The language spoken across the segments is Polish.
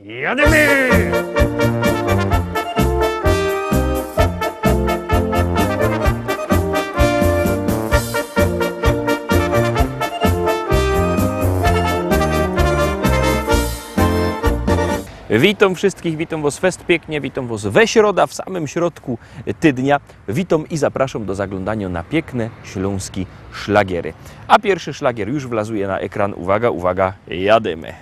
Jademy! Witam wszystkich, witam Was fest pięknie, witam Was we środa, w samym środku tydnia. Witam i zapraszam do zaglądania na piękne śląskie szlagiery. A pierwszy szlagier już wlazuje na ekran. Uwaga, uwaga, jademy!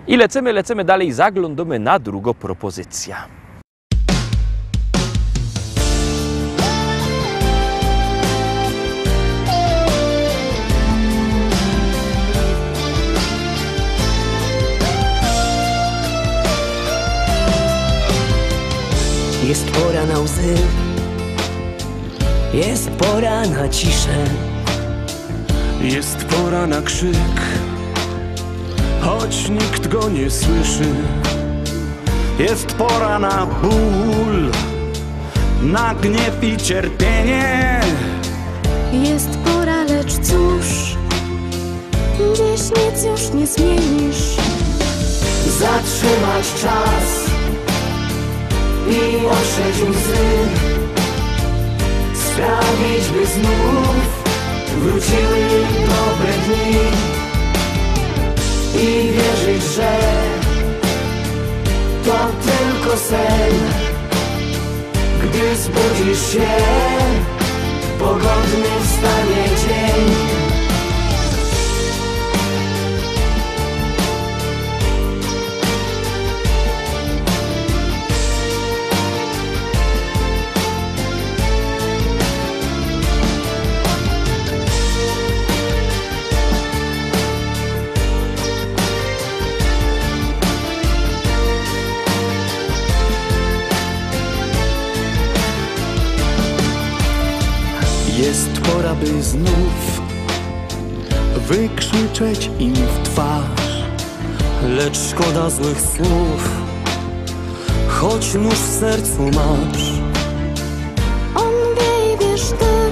I lecimy dalej, zaglądamy na drugą propozycję. Jest pora na łzy, jest pora na ciszę, jest pora na krzyk, choć nikt go nie słyszy. Jest pora na ból, na gniew i cierpienie. Jest pora, lecz cóż, dziś nic już nie zmienisz. zatrzymać czas i otrzeć łzy, sprawić, by znów wróciły dobre dni i wierzyć, że tylko sen. Gdy zbudzisz się, pogodny wstanie dzień. Jest pora, by znów wykrzyczeć im w twarz, lecz szkoda złych słów, choć nóż w sercu masz. On wie i wiesz ty,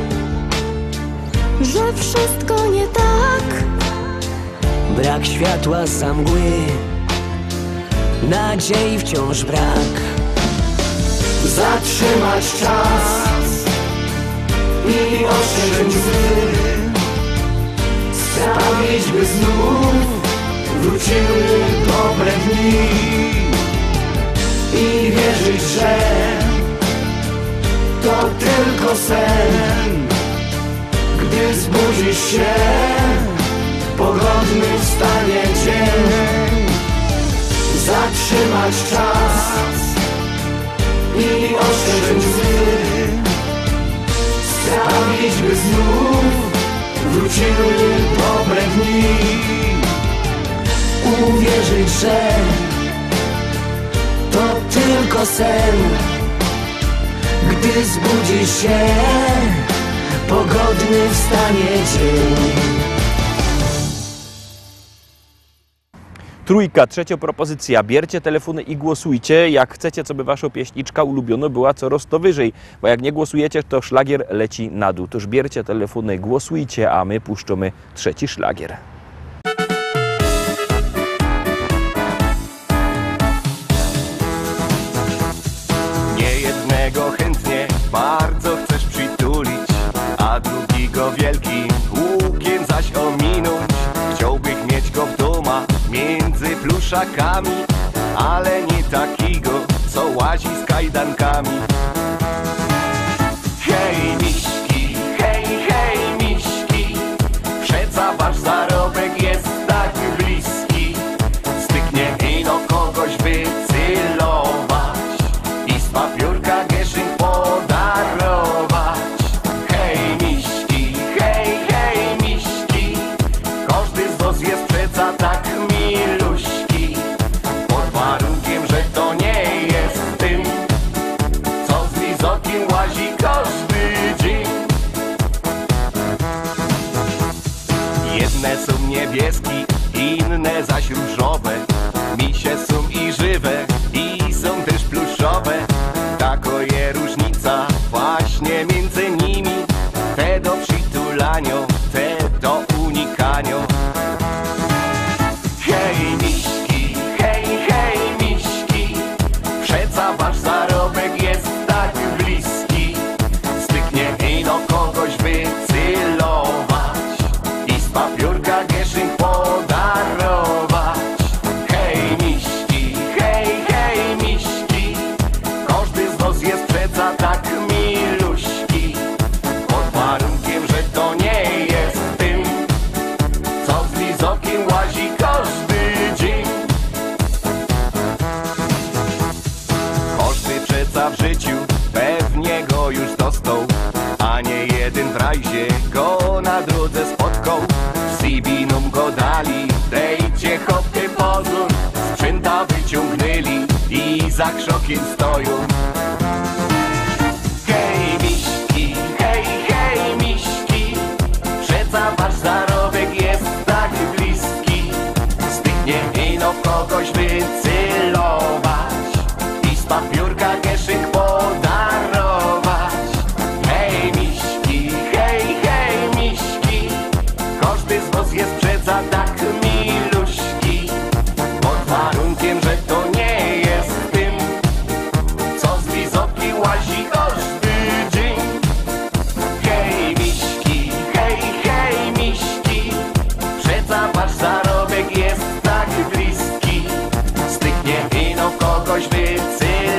że wszystko nie tak. Brak światła za mgły, nadziei wciąż brak. Zatrzymać czas i ostrzyć łzy, sprawić, by znów wróciły dobre dni i wierzyć, że to tylko sen. Gdy zbudzisz się, pogodny wstanie dzień. Zatrzymać czas i ostrzyć łzy, sprawić, by znów wróciły dobre dni. Uwierzyć, że to tylko sen. Gdy zbudzisz się, pogodny wstanie dzień. Trójka, trzecia propozycja. Bierzcie telefony i głosujcie. Jak chcecie, co by wasza pieśniczka ulubiona była coraz to wyżej. Bo jak nie głosujecie, to szlagier leci na dół. Toż bierzcie telefony, głosujcie, a my puszczamy trzeci szlagier. Niejednego chętnie bardzo chcesz przytulić, a drugiego wielkim łukiem zaś ominąć. Chciałbyś mieć go w domu między pluszakami, ale nie takiego, co łazi z kajdankami. Hej miśki, hej miśki, przeca wasz zarobek jest tak bliski. Styknie ino kogoś wycelować i z papiórka gieszyn podarować. Hej miśki, hej miśki, każdy z was jest przeca tak miluśki, pod warunkiem, że to nie jest tym, co z lizokiem łazi każdy dzień. Jedne są niebieski, inne zaś różowe, misie są i żywe, i są też pluszowe. Taka jest różnica właśnie między nimi, te do przytulania, te do unikania. Hej miśki, hej miśki, przeca wasz zarobek jest tak bliski. Styknie ino kogoś wycelować i z papiórka gieszyn podarować. Hej miśki, hej miśki, każdy z was jest przeca tak miluśki, pod warunkiem, że to nie jest tym, co z lizokiem łazi każdy dzień. Każdy przeca w życiu pewnie go już dostał, a nie jeden w rajzie go na drodze spotkał. Z Sibinom go dali, dejcie chopkę pozór, sprzęta wyciągnęli i za krzokiem stoją. Hej miśki, hej miśki, przeca wasz zarobek jest tak bliski. Styknie ino kogoś wycelować i z papiórka gieszyn podarować. Hej miśki, hej miśki, każdy z was jest przeca tak miluśki, pod warunkiem, że to nie jest tym, co z lizoki łazi każdy dzień. Hej miśki, hej miśki, przeca wasz zarobek jest tak bliski. Styknie ino kogoś wycelować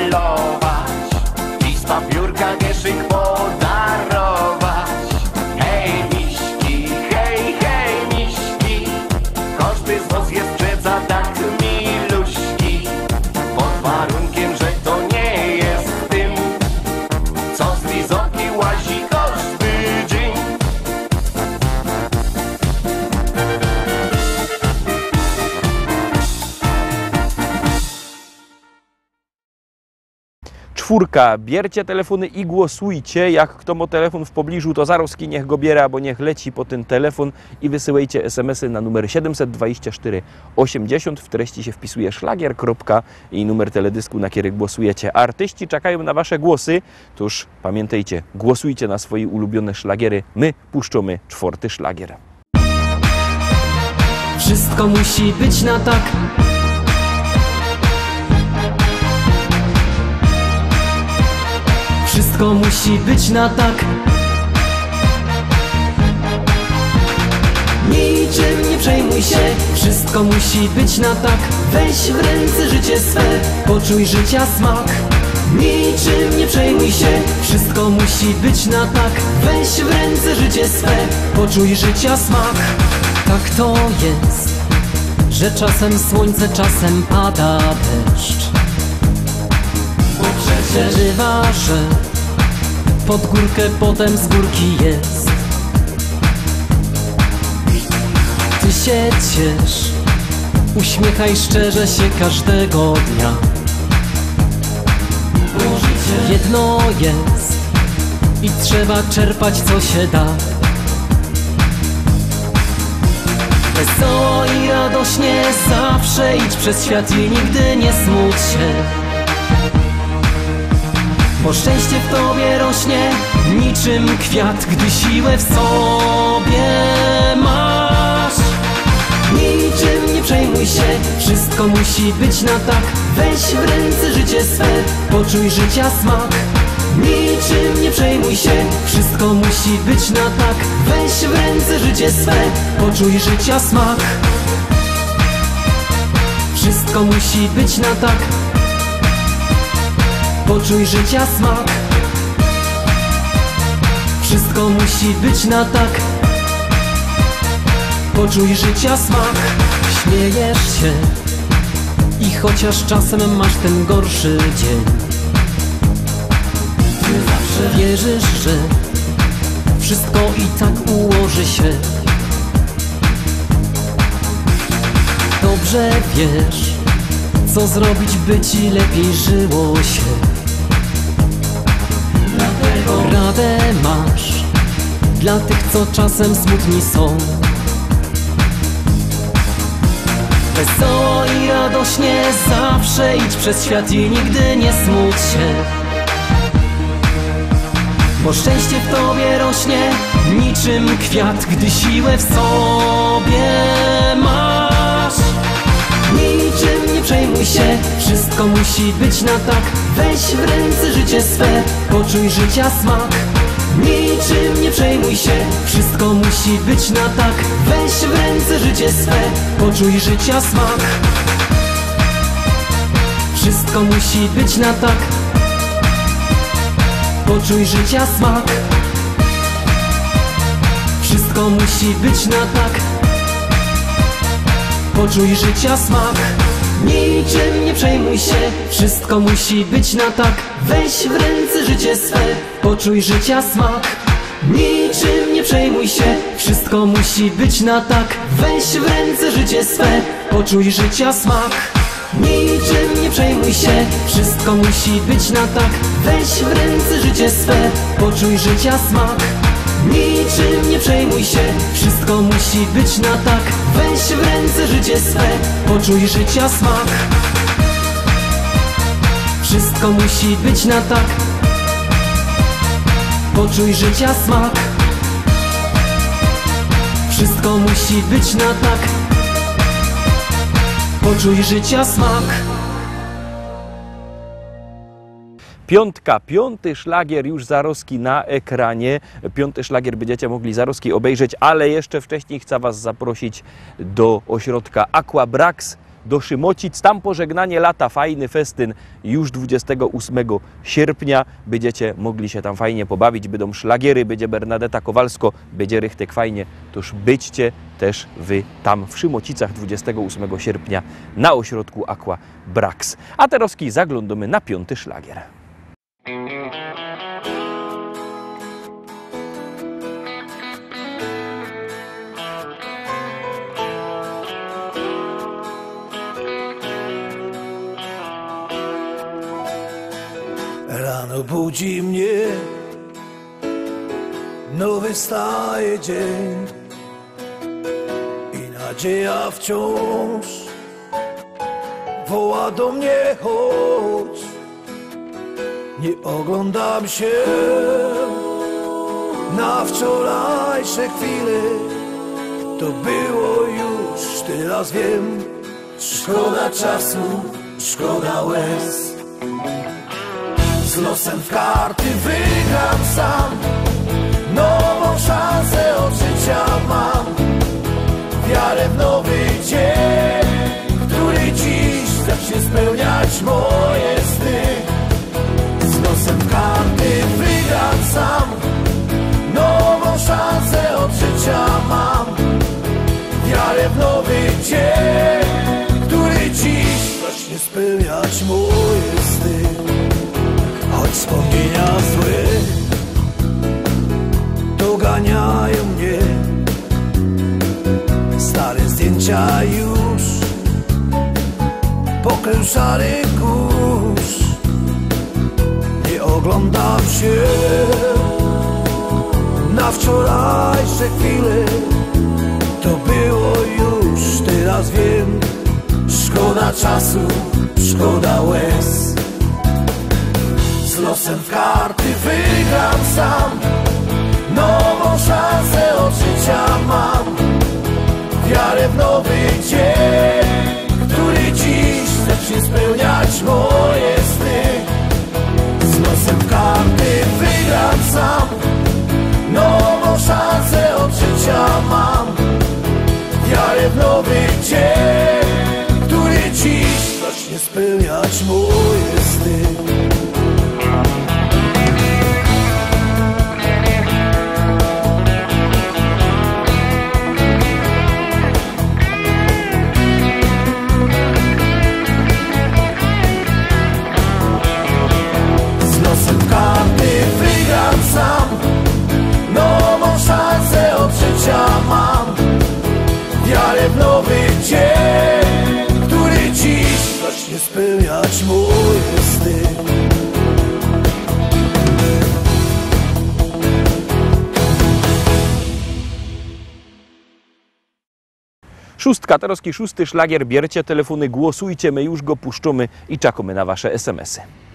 czwórka. Biercie telefony i głosujcie. Jak kto ma telefon w pobliżu, to zaroski niech go biera, albo niech leci po ten telefon i wysyłajcie SMS-y na numer 724 80. W treści się wpisuje szlagier. I numer teledysku, na który głosujecie. Artyści czekają na wasze głosy. Tuż pamiętajcie, głosujcie na swoje ulubione szlagiery. My puszczamy 4. szlagier. Wszystko musi być na tak. Wszystko musi być na tak. Niczym nie przejmuj się. Wszystko musi być na tak. Weź w ręce życie swe. Poczuj życia smak. Niczym nie przejmuj się. Wszystko musi być na tak. Weź w ręce życie swe. Poczuj życia smak. Tak to jest, że czasem słońce, czasem pada deszcz. Bo przecież bywa, że pod górkę, potem z górki jest. Ty się ciesz, uśmiechaj szczerze się każdego dnia. Bo życie jedno jest i trzeba czerpać co się da. Wesoło i radośnie zawsze idź przez świat i nigdy nie smuć się. Bo szczęście w tobie rośnie niczym kwiat, gdy siłę w sobie masz. Niczym nie przejmuj się, wszystko musi być na tak. Weź w ręce życie swe, poczuj życia smak. Niczym nie przejmuj się, wszystko musi być na tak. Weź w ręce życie swe, poczuj życia smak. Wszystko musi być na tak. Poczuj życia smak. Wszystko musi być na tak. Poczuj życia smak. Śmiejesz się i chociaż czasem masz ten gorszy dzień, wierzysz, że wszystko i tak ułoży się. Dobrze wiesz, co zrobić, by ci lepiej żyło się. Dlatego radę masz dla tych, co czasem smutni są. Wesoło i radośnie zawsze idź przez świat i nigdy nie smuć się. Bo szczęście w tobie rośnie niczym kwiat, gdy siłę w sobie masz. Niczym nie przejmuj się, wszystko musi być na tak. Weź w ręce życie swe, poczuj życia smak. Niczym nie przejmuj się, wszystko musi być na tak. Weź w ręce życie swe, poczuj życia smak. Wszystko musi być na tak. Poczuj życia smak. Wszystko musi być na tak. Poczuj życia smak. Niczym nie przejmuj się, wszystko musi być na tak. Weź w ręce życie swe, poczuj życia smak. Niczym nie przejmuj się, wszystko musi być na tak. Weź w ręce życie swe, poczuj życia smak. Niczym nie przejmuj się, wszystko musi być na tak. Weź w ręce życie swe, poczuj życia smak. Niczym nie przejmuj się, wszystko musi być na tak. Weź w ręce życie swe, poczuj życia smak. Wszystko musi być na tak. Poczuj życia smak. Wszystko musi być na tak. Poczuj życia smak. Piątka, 5. szlagier już zaroski na ekranie. 5. szlagier będziecie mogli zaroski obejrzeć, ale jeszcze wcześniej chcę was zaprosić do ośrodka Aqua Brax, do Szymocic. Tam pożegnanie lata, fajny festyn już 28 sierpnia. Będziecie mogli się tam fajnie pobawić, będą szlagiery, będzie Bernadeta Kowalsko, będzie rychtek fajnie. Toż byćcie też wy tam w Szymocicach 28 sierpnia na ośrodku Aqua Brax. A teraz zaglądamy na 5. szlagier. Rano budzi mnie nowy wstaje dzień i nadzieja wciąż woła do mnie, chodź. Nie oglądam się na wczorajsze chwile, to było już, teraz wiem. Szkoda czasu, szkoda łez. Z losem w karty wygram sam, nową szansę od życia mam. Wiarę w nowy dzień, który dziś zacznie spełniać moje sny. Z losem w karty wygram sam, nową szansę od życia mam. Wiarę w nowy dzień, który dziś zacznie spełniać moje sny. Choć wspomnienia złe doganiają mnie, stare zdjęcia już pokrył szary kurz. Nie oglądam się na wczorajsze chwile, to było już, teraz wiem. Szkoda czasu, szkoda łez. Z losem w karty wygram sam, nową szansę od życia mam. Wiarę w nowy dzień, który dziś zacznie spełniać moje sny. Z losem w karty wygram sam, nową szansę od życia mam. Wiarę w nowy dzień, który dziś zacznie spełniać moje sny. Z losem w karty wygram sam, nową szansę od życia mam. Wiarę w nowy dzień, który dziś zacznie spełniać moje sny. Szóstka, teraz szósty szlagier, bierzcie telefony, głosujcie, my już go puszczamy i czekamy na wasze SMS-y.